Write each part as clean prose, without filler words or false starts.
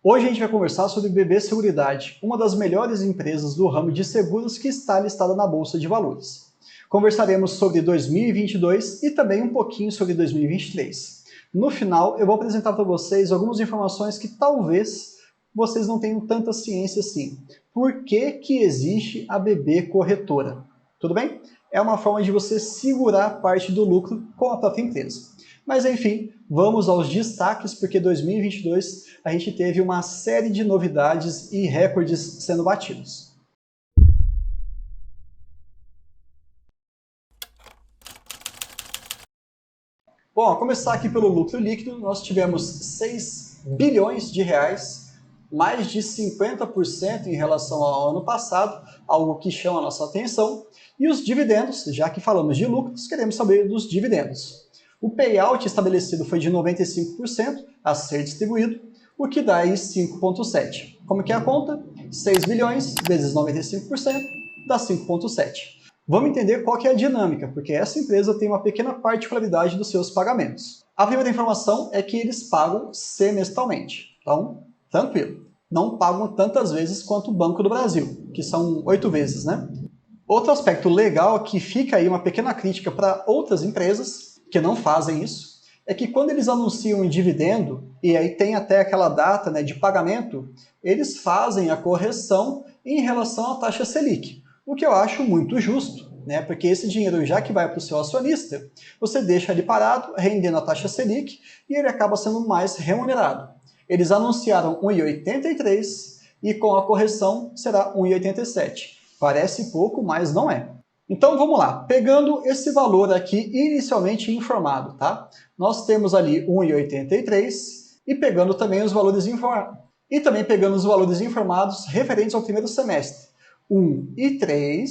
Hoje a gente vai conversar sobre BB Seguridade, uma das melhores empresas do ramo de seguros que está listada na Bolsa de Valores. Conversaremos sobre 2022 e também um pouquinho sobre 2023. No final, eu vou apresentar para vocês algumas informações que talvez vocês não tenham tanta ciência assim. Por que existe a BB Corretora? Tudo bem? É uma forma de você segurar parte do lucro com a própria empresa. Mas enfim, vamos aos destaques, porque 2022 a gente teve uma série de novidades e recordes sendo batidos. Bom, a começar aqui pelo lucro líquido, nós tivemos 6 bilhões de reais, mais de 50% em relação ao ano passado, algo que chama a nossa atenção. E os dividendos, já que falamos de lucros, queremos saber dos dividendos. O payout estabelecido foi de 95% a ser distribuído, o que dá aí 5,7. Como que é a conta? 6 bilhões vezes 95% dá 5,7. Vamos entender qual que é a dinâmica, porque essa empresa tem uma pequena particularidade dos seus pagamentos. A primeira informação é que eles pagam semestralmente. Então, tranquilo. Não pagam tantas vezes quanto o Banco do Brasil, que são 8 vezes, né? Outro aspecto legal que fica aí uma pequena crítica para outras empresas que não fazem isso, é que quando eles anunciam um dividendo, e aí tem até aquela data, né, de pagamento, eles fazem a correção em relação à taxa Selic, o que eu acho muito justo, né, porque esse dinheiro, já que vai para o seu acionista, você deixa ele parado, rendendo a taxa Selic, e ele acaba sendo mais remunerado. Eles anunciaram 1,83 e com a correção será 1,87. Parece pouco, mas não é. Então vamos lá, pegando esse valor aqui inicialmente informado, tá? Nós temos ali 1,83 e pegando também os valores informados referentes ao primeiro semestre. 1,3,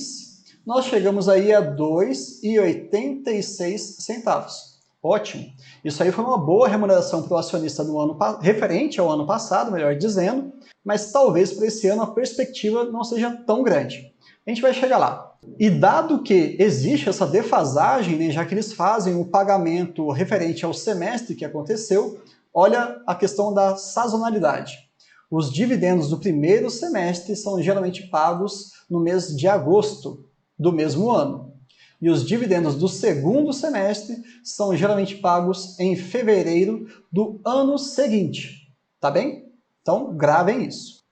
nós chegamos aí a 2,86 centavos. Ótimo. Isso aí foi uma boa remuneração para o acionista no ano referente ao ano passado, melhor dizendo, mas talvez para esse ano a perspectiva não seja tão grande. A gente vai chegar lá. E dado que existe essa defasagem, né, já que eles fazem o pagamento referente ao semestre que aconteceu, olha a questão da sazonalidade. Os dividendos do primeiro semestre são geralmente pagos no mês de agosto do mesmo ano. E os dividendos do segundo semestre são geralmente pagos em fevereiro do ano seguinte. Tá bem? Então, gravem isso.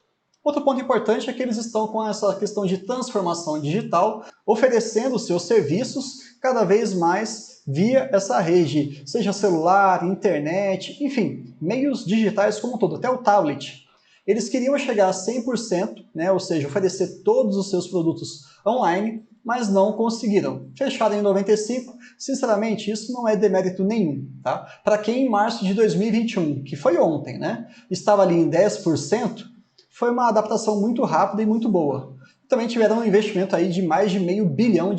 Outro ponto importante é que eles estão com essa questão de transformação digital, oferecendo seus serviços cada vez mais via essa rede, seja celular, internet, enfim, meios digitais como um todo, até o tablet. Eles queriam chegar a 100%, né, ou seja, oferecer todos os seus produtos online, mas não conseguiram. Fecharam em 95%, sinceramente, isso não é demérito nenhum. Tá? Para quem em março de 2021, que foi ontem, né, estava ali em 10%, foi uma adaptação muito rápida e muito boa. Também tiveram um investimento aí de mais de R$500 bilhão.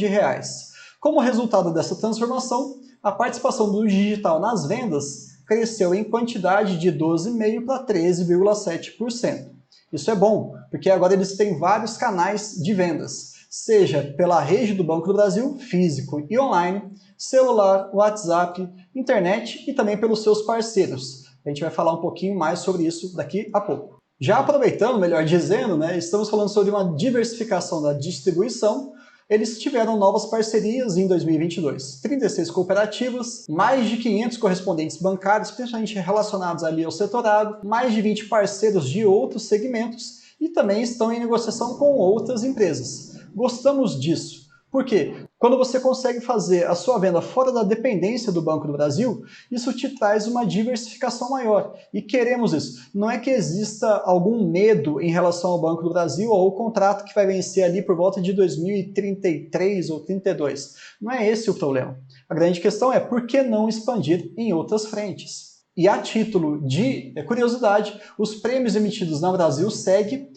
Como resultado dessa transformação, a participação do digital nas vendas cresceu em quantidade de 12,5% para 13,7%. Isso é bom, porque agora eles têm vários canais de vendas, seja pela rede do Banco do Brasil, físico e online, celular, WhatsApp, internet e também pelos seus parceiros. A gente vai falar um pouquinho mais sobre isso daqui a pouco. Já aproveitando, melhor dizendo, né, estamos falando sobre uma diversificação da distribuição. Eles tiveram novas parcerias em 2022. 36 cooperativas, mais de 500 correspondentes bancários, principalmente relacionados ali ao setor agro, mais de 20 parceiros de outros segmentos e também estão em negociação com outras empresas. Gostamos disso. Por quê? Quando você consegue fazer a sua venda fora da dependência do Banco do Brasil, isso te traz uma diversificação maior. E queremos isso. Não é que exista algum medo em relação ao Banco do Brasil ou o contrato que vai vencer ali por volta de 2033 ou 2032. Não é esse o problema. A grande questão é por que não expandir em outras frentes. E a título de curiosidade, os prêmios emitidos na Brasil Seg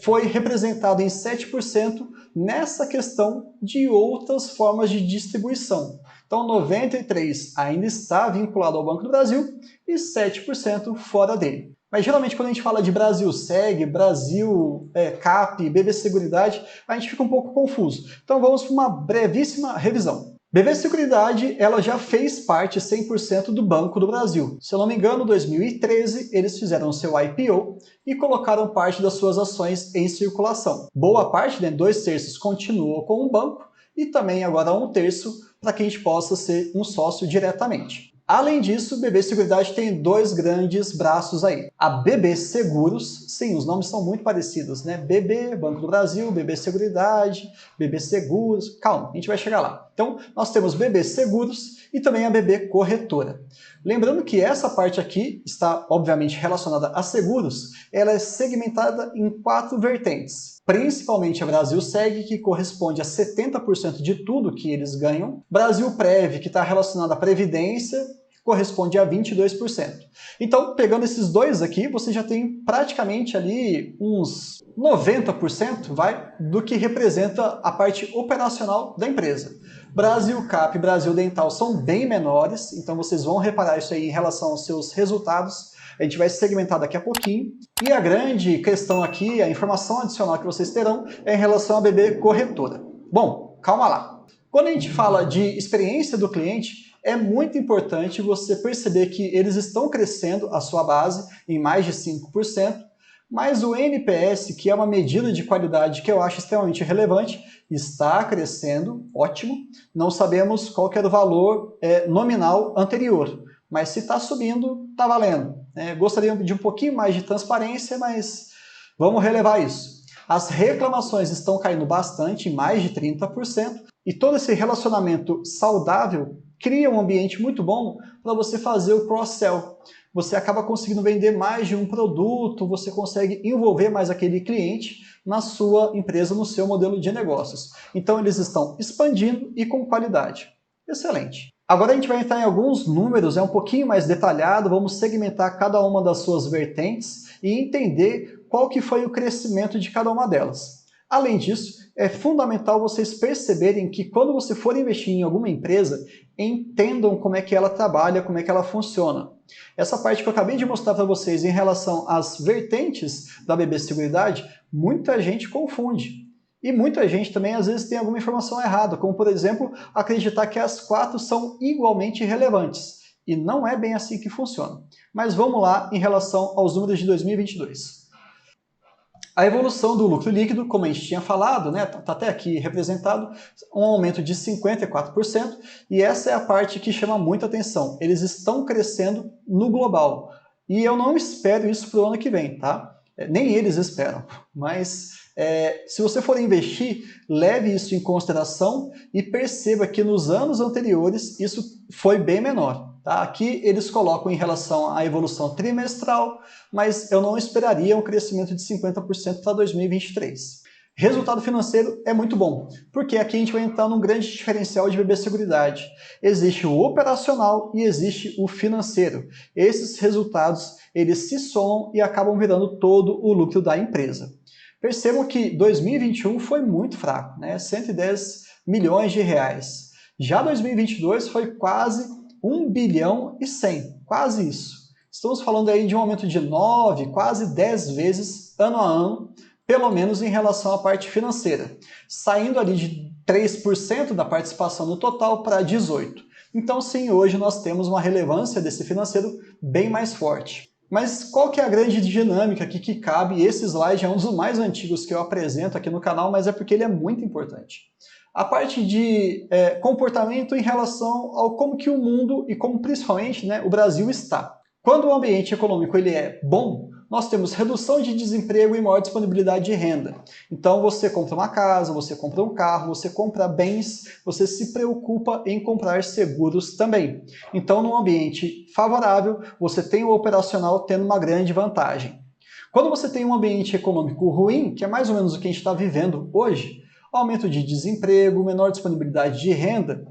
foi representado em 7% nessa questão de outras formas de distribuição. Então, 93% ainda está vinculado ao Banco do Brasil e 7% fora dele. Mas geralmente quando a gente fala de Brasil Seg, Brasil CAP, BB Seguridade, a gente fica um pouco confuso. Então vamos para uma brevíssima revisão. BB Seguridade, ela já fez parte 100% do Banco do Brasil. Se eu não me engano, em 2013, eles fizeram seu IPO e colocaram parte das suas ações em circulação. Boa parte, né, 2/3, continuou com o banco e também agora 1/3 para que a gente possa ser um sócio diretamente. Além disso, o BB Seguridade tem 2 grandes braços aí. A BB Seguros, sim, os nomes são muito parecidos, né? BB, Banco do Brasil, BB Seguridade, BB Seguros, calma, a gente vai chegar lá. Então, nós temos BB Seguros e também a BB Corretora. Lembrando que essa parte aqui está, obviamente, relacionada a seguros, ela é segmentada em 4 vertentes. Principalmente a Brasilseg, que corresponde a 70% de tudo que eles ganham. Brasilprev, que está relacionada à Previdência, corresponde a 22%. Então, pegando esses dois aqui, você já tem praticamente ali uns 90%, do que representa a parte operacional da empresa. Brasilcap e Brasildental são bem menores, então vocês vão reparar isso aí em relação aos seus resultados. A gente vai segmentar daqui a pouquinho. E a grande questão aqui, a informação adicional que vocês terão, é em relação à BB Corretora. Bom, calma lá. Quando a gente fala de experiência do cliente, é muito importante você perceber que eles estão crescendo a sua base em mais de 5%, mas o NPS, que é uma medida de qualidade que eu acho extremamente relevante, está crescendo, ótimo. Não sabemos qual que era o valor nominal anterior, mas se está subindo, está valendo. Gostaria de um pouquinho mais de transparência, mas vamos relevar isso. As reclamações estão caindo bastante, em mais de 30%, e todo esse relacionamento saudável cria um ambiente muito bom para você fazer o cross-sell. Você acaba conseguindo vender mais de um produto, você consegue envolver mais aquele cliente na sua empresa, no seu modelo de negócios. Então eles estão expandindo e com qualidade. Excelente. Agora a gente vai entrar em alguns números, um pouquinho mais detalhado, vamos segmentar cada uma das suas vertentes e entender qual que foi o crescimento de cada uma delas. Além disso, é fundamental vocês perceberem que quando você for investir em alguma empresa, entendam como é que ela trabalha, como é que ela funciona. Essa parte que eu acabei de mostrar para vocês em relação às vertentes da BB Seguridade, muita gente confunde. E muita gente também, às vezes, tem alguma informação errada, como, por exemplo, acreditar que as 4 são igualmente relevantes. E não é bem assim que funciona. Mas vamos lá em relação aos números de 2022. A evolução do lucro líquido, como a gente tinha falado, né, está até aqui representado, um aumento de 54%, e essa é a parte que chama muita atenção. Eles estão crescendo no global. E eu não espero isso para o ano que vem, tá? Nem eles esperam, mas se você for investir, leve isso em consideração e perceba que nos anos anteriores isso foi bem menor. Tá? Aqui eles colocam em relação à evolução trimestral, mas eu não esperaria um crescimento de 50% para 2023. Resultado financeiro é muito bom, porque aqui a gente vai entrar num grande diferencial de BB Seguridade. Existe o operacional e existe o financeiro. Esses resultados, eles se somam e acabam virando todo o lucro da empresa. Percebam que 2021 foi muito fraco, né? 110 milhões de reais. Já 2022 foi quase 1 bilhão e 100, quase isso. Estamos falando aí de um aumento de 9, quase 10 vezes ano a ano, pelo menos em relação à parte financeira, saindo ali de 3% da participação no total para 18%. Então sim, hoje nós temos uma relevância desse financeiro bem mais forte. Mas qual que é a grande dinâmica aqui que cabe? Esse slide é um dos mais antigos que eu apresento aqui no canal, mas é porque ele é muito importante. A parte de comportamento em relação ao como que o mundo e como principalmente, né, o Brasil está. Quando o ambiente econômico ele é bom, nós temos redução de desemprego e maior disponibilidade de renda. Então você compra uma casa, você compra um carro, você compra bens, você se preocupa em comprar seguros também. Então num ambiente favorável, você tem o operacional tendo uma grande vantagem. Quando você tem um ambiente econômico ruim, que é mais ou menos o que a gente está vivendo hoje, aumento de desemprego, menor disponibilidade de renda,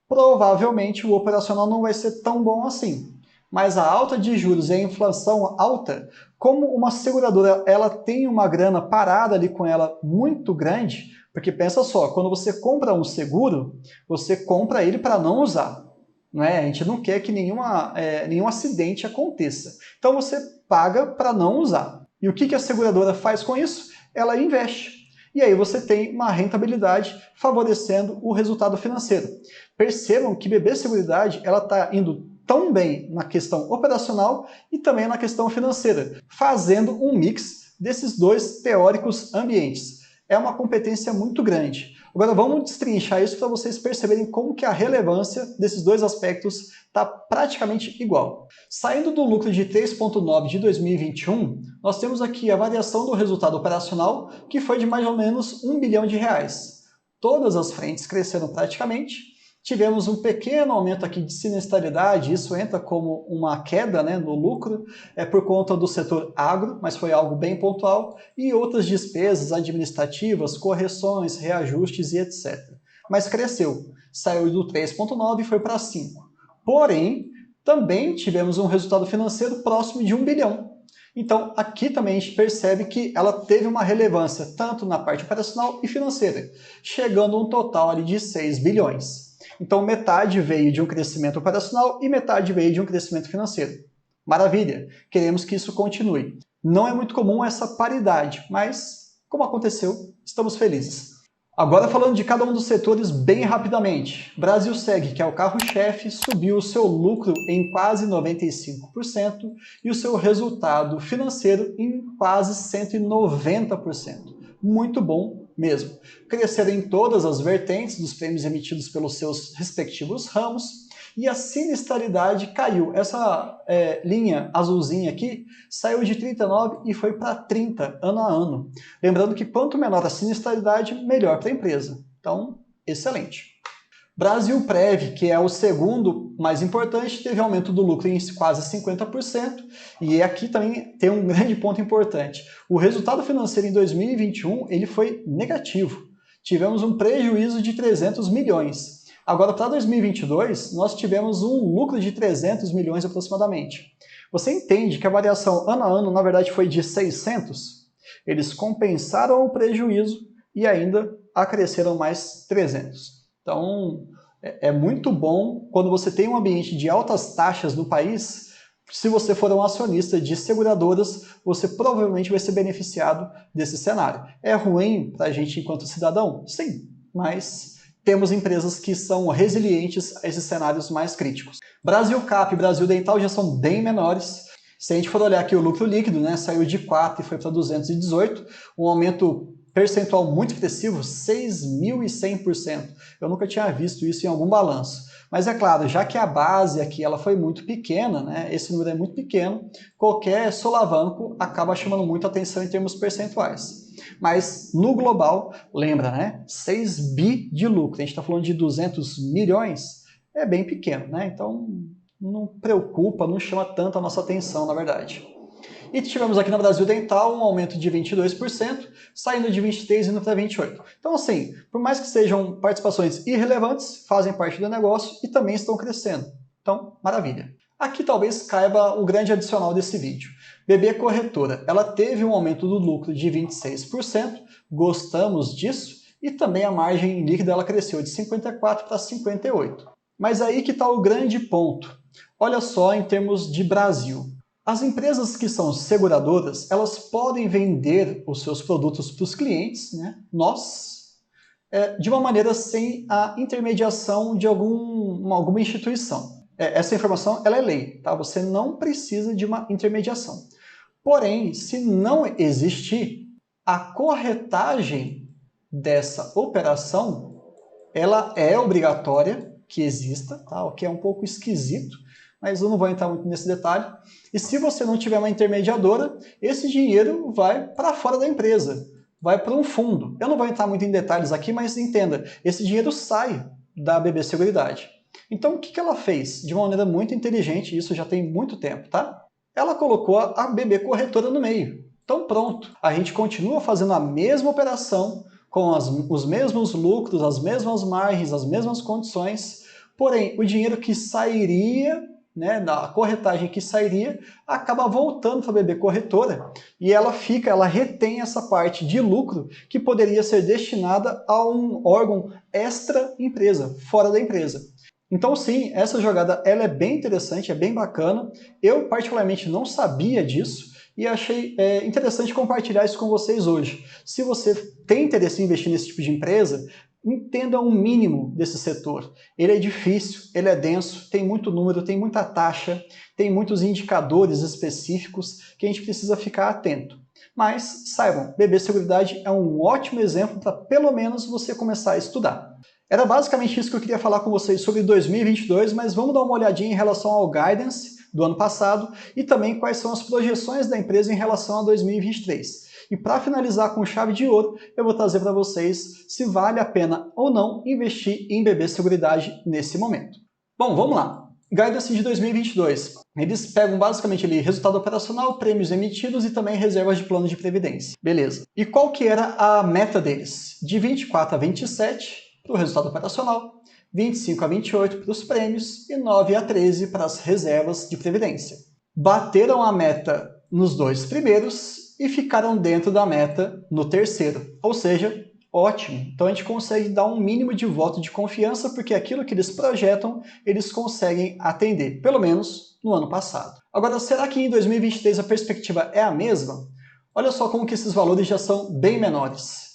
provavelmente o operacional não vai ser tão bom assim. Mas a alta de juros e a inflação alta, como uma seguradora ela tem uma grana parada ali com ela muito grande, porque pensa só, quando você compra um seguro, você compra ele para não usar. Não é? A gente não quer que nenhum acidente aconteça. Então você paga para não usar. E o que a seguradora faz com isso? Ela investe. E aí você tem uma rentabilidade favorecendo o resultado financeiro. Percebam que BB Seguridade está indo tão bem na questão operacional e também na questão financeira, fazendo um mix desses dois teóricos ambientes. É uma competência muito grande. Agora vamos destrinchar isso para vocês perceberem como que a relevância desses dois aspectos está praticamente igual. Saindo do lucro de 3,9 de 2021, nós temos aqui a variação do resultado operacional, que foi de mais ou menos R$ 1 bilhão. Todas as frentes cresceram praticamente. Tivemos um pequeno aumento aqui de sinistralidade, isso entra como uma queda, né, no lucro, por conta do setor agro, mas foi algo bem pontual, e outras despesas administrativas, correções, reajustes e etc. Mas cresceu, saiu do 3,9 e foi para 5. Porém, também tivemos um resultado financeiro próximo de 1 bilhão. Então, aqui também a gente percebe que ela teve uma relevância tanto na parte operacional e financeira, chegando a um total ali de 6 bilhões. Então, metade veio de um crescimento operacional e metade veio de um crescimento financeiro. Maravilha! Queremos que isso continue. Não é muito comum essa paridade, mas, como aconteceu, estamos felizes. Agora falando de cada um dos setores bem rapidamente. Brasилseg, que é o carro-chefe, subiu o seu lucro em quase 95% e o seu resultado financeiro em quase 190%. Muito bom mesmo. Cresceram em todas as vertentes dos prêmios emitidos pelos seus respectivos ramos e a sinistralidade caiu. Essa linha azulzinha aqui saiu de 39 e foi para 30 ano a ano. Lembrando que quanto menor a sinistralidade, melhor para a empresa. Então, excelente. Brasilprev, que é o segundo mais importante, teve aumento do lucro em quase 50%, e aqui também tem um grande ponto importante. O resultado financeiro em 2021 ele foi negativo. Tivemos um prejuízo de 300 milhões. Agora, para 2022, nós tivemos um lucro de 300 milhões aproximadamente. Você entende que a variação ano a ano, na verdade, foi de 600? Eles compensaram o prejuízo e ainda acresceram mais 300. Então, é muito bom quando você tem um ambiente de altas taxas no país. Se você for um acionista de seguradoras, você provavelmente vai ser beneficiado desse cenário. É ruim para a gente enquanto cidadão? Sim, mas temos empresas que são resilientes a esses cenários mais críticos. Brasilcap e Brasildental já são bem menores. Se a gente for olhar aqui o lucro líquido, né, saiu de 4 e foi para 218, um aumento percentual muito expressivo, 6.100%. Eu nunca tinha visto isso em algum balanço. Mas é claro, já que a base aqui ela foi muito pequena, né, esse número é muito pequeno, qualquer solavanco acaba chamando muito atenção em termos percentuais. Mas no global, lembra, né, 6 bi de lucro, a gente está falando de 200 milhões, é bem pequeno, né? Então não preocupa, não chama tanto a nossa atenção, na verdade. E tivemos aqui no Brasildental um aumento de 22%, saindo de 23% e indo para 28%. Então, assim, por mais que sejam participações irrelevantes, fazem parte do negócio e também estão crescendo. Então, maravilha. Aqui talvez caiba o grande adicional desse vídeo. BB Corretora, ela teve um aumento do lucro de 26%, gostamos disso, e também a margem líquida ela cresceu de 54% para 58%. Mas aí que está o grande ponto. Olha só em termos de Brasil. As empresas que são seguradoras, elas podem vender os seus produtos para os clientes, né? Nós, de uma maneira sem a intermediação de alguma instituição. Essa informação ela é lei, tá? Você não precisa de uma intermediação. Porém, se não existir, a corretagem dessa operação, ela é obrigatória que exista, tá? O que é um pouco esquisito, mas eu não vou entrar muito nesse detalhe. E se você não tiver uma intermediadora, esse dinheiro vai para fora da empresa, vai para um fundo. Eu não vou entrar muito em detalhes aqui, mas entenda, esse dinheiro sai da BB Seguridade. Então o que ela fez? De uma maneira muito inteligente, isso já tem muito tempo, tá? Ela colocou a BB Corretora no meio. Então pronto, a gente continua fazendo a mesma operação, com os mesmos lucros, as mesmas margens, as mesmas condições, porém o dinheiro que sairia, né, da corretagem que sairia, acaba voltando para a BB Corretora e ela retém essa parte de lucro que poderia ser destinada a um órgão extra empresa, fora da empresa. Então sim, essa jogada ela é bem interessante, é bem bacana. Eu particularmente não sabia disso e achei interessante compartilhar isso com vocês hoje. Se você tem interesse em investir nesse tipo de empresa, entenda um mínimo desse setor. Ele é difícil, ele é denso, tem muito número, tem muita taxa, tem muitos indicadores específicos que a gente precisa ficar atento. Mas saibam, BB Seguridade é um ótimo exemplo para pelo menos você começar a estudar. Era basicamente isso que eu queria falar com vocês sobre 2022, mas vamos dar uma olhadinha em relação ao guidance do ano passado e também quais são as projeções da empresa em relação a 2023. E para finalizar com chave de ouro, eu vou trazer para vocês se vale a pena ou não investir em BB Seguridade nesse momento. Bom, vamos lá. Guidance de 2022. Eles pegam basicamente ali resultado operacional, prêmios emitidos e também reservas de plano de previdência. Beleza. E qual que era a meta deles? De 24 a 27 para o resultado operacional, 25 a 28 para os prêmios e 9 a 13 para as reservas de previdência. Bateram a meta nos dois primeiros e ficaram dentro da meta no terceiro. Ou seja, ótimo. Então a gente consegue dar um mínimo de voto de confiança porque aquilo que eles projetam, eles conseguem atender, pelo menos no ano passado. Agora, será que em 2023 a perspectiva é a mesma? Olha só como que esses valores já são bem menores.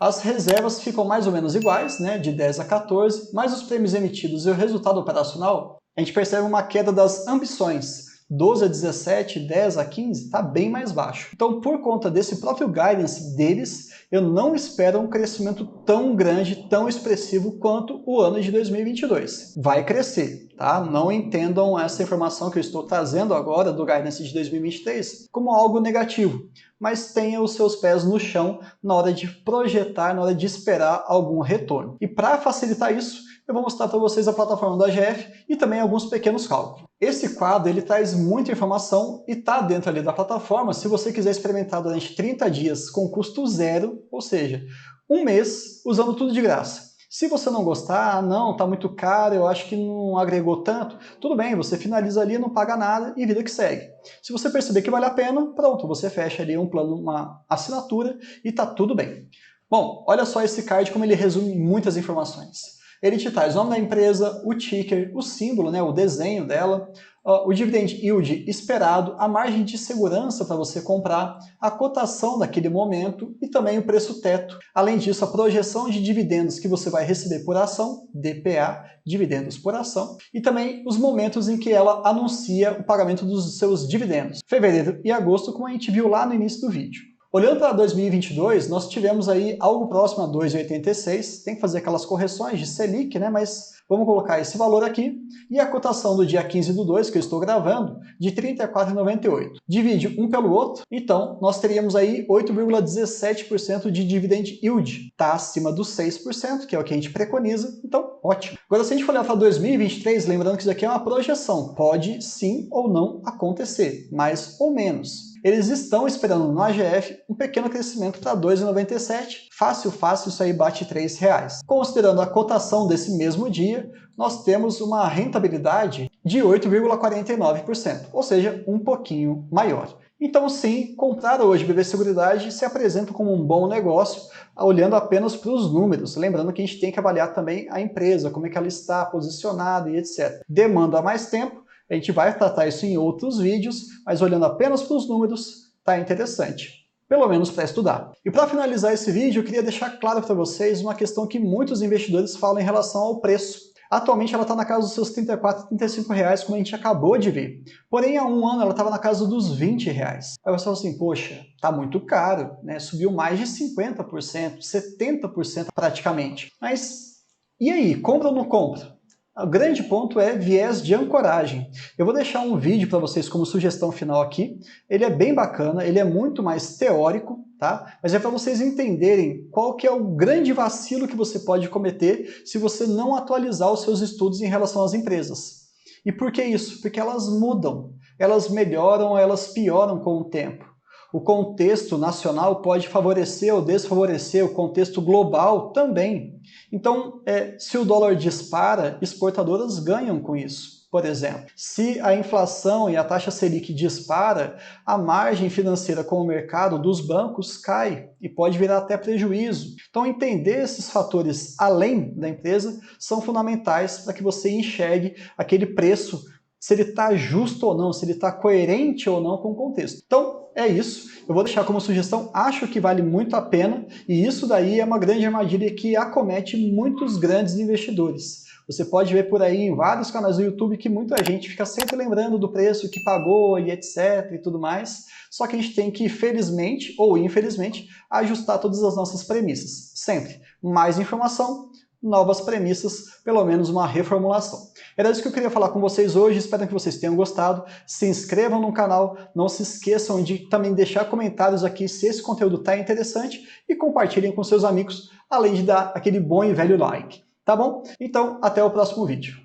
As reservas ficam mais ou menos iguais, né, de 10 a 14, mas os prêmios emitidos e o resultado operacional, a gente percebe uma queda das ambições. 12 a 17, 10 a 15, está bem mais baixo. Então, por conta desse próprio guidance deles, eu não espero um crescimento tão grande, tão expressivo quanto o ano de 2022. Vai crescer, tá? Não entendam essa informação que eu estou trazendo agora do guidance de 2023 como algo negativo, mas tenha os seus pés no chão na hora de projetar, na hora de esperar algum retorno. E para facilitar isso, eu vou mostrar para vocês a plataforma da AGF e também alguns pequenos cálculos. Esse quadro ele traz muita informação e está dentro ali da plataforma se você quiser experimentar durante 30 dias com custo zero, ou seja, um mês usando tudo de graça. Se você não gostar, não, está muito caro, eu acho que não agregou tanto, tudo bem, você finaliza ali, não paga nada e vida que segue. Se você perceber que vale a pena, pronto, você fecha ali um plano, uma assinatura e está tudo bem. Bom, olha só esse card como ele resume muitas informações. Ele te traz o nome da empresa, o ticker, o símbolo, né, o desenho dela, o dividend yield esperado, a margem de segurança para você comprar, a cotação daquele momento e também o preço teto. Além disso, a projeção de dividendos que você vai receber por ação, DPA, dividendos por ação, e também os momentos em que ela anuncia o pagamento dos seus dividendos, fevereiro e agosto, como a gente viu lá no início do vídeo. Olhando para 2022, nós tivemos aí algo próximo a 2,86, tem que fazer aquelas correções de Selic, né? Mas vamos colocar esse valor aqui, e a cotação do dia 15/2, que eu estou gravando, de R$ 34,98. Divide um pelo outro, então nós teríamos aí 8,17% de dividend yield, está acima dos 6%, que é o que a gente preconiza, então ótimo. Agora, se a gente for olhar para 2023, lembrando que isso aqui é uma projeção, pode sim ou não acontecer, mais ou menos. Eles estão esperando no AGF um pequeno crescimento para 2,97. Fácil, isso aí bate R$ 3,00. Considerando a cotação desse mesmo dia, nós temos uma rentabilidade de 8,49%, ou seja, um pouquinho maior. Então sim, comprar hoje BB Seguridade se apresenta como um bom negócio, olhando apenas para os números. Lembrando que a gente tem que avaliar também a empresa, como é que ela está posicionada e etc. Demanda mais tempo. A gente vai tratar isso em outros vídeos, mas olhando apenas para os números, tá interessante. Pelo menos para estudar. E para finalizar esse vídeo, eu queria deixar claro para vocês uma questão que muitos investidores falam em relação ao preço. Atualmente ela está na casa dos seus R$ 34, R$ 35, como a gente acabou de ver. Porém, há um ano ela estava na casa dos R$ 20. Aí você fala assim, poxa, tá muito caro, né? Subiu mais de 50%, 70% praticamente. Mas e aí, compra ou não compra? O grande ponto é viés de ancoragem. Eu vou deixar um vídeo para vocês como sugestão final aqui. Ele é bem bacana, ele é muito mais teórico, tá? Mas é para vocês entenderem qual que é o grande vacilo que você pode cometer se você não atualizar os seus estudos em relação às empresas. E por que isso? Porque elas mudam, elas melhoram, elas pioram com o tempo. O contexto nacional pode favorecer ou desfavorecer, o contexto global também. Então, se o dólar dispara, exportadoras ganham com isso, por exemplo. Se a inflação e a taxa Selic dispara, a margem financeira com o mercado dos bancos cai e pode virar até prejuízo. Então, entender esses fatores além da empresa são fundamentais para que você enxergue aquele preço se ele está justo ou não, se ele está coerente ou não com o contexto. Então, é isso. Eu vou deixar como sugestão, acho que vale muito a pena, e isso daí é uma grande armadilha que acomete muitos grandes investidores. Você pode ver por aí em vários canais do YouTube que muita gente fica sempre lembrando do preço que pagou e etc e tudo mais, só que a gente tem que, felizmente ou infelizmente, ajustar todas as nossas premissas. Sempre. Mais informação, novas premissas, pelo menos uma reformulação. Era isso que eu queria falar com vocês hoje, espero que vocês tenham gostado. Se inscrevam no canal, não se esqueçam de também deixar comentários aqui se esse conteúdo está interessante e compartilhem com seus amigos, além de dar aquele bom e velho like. Tá bom? Então, até o próximo vídeo.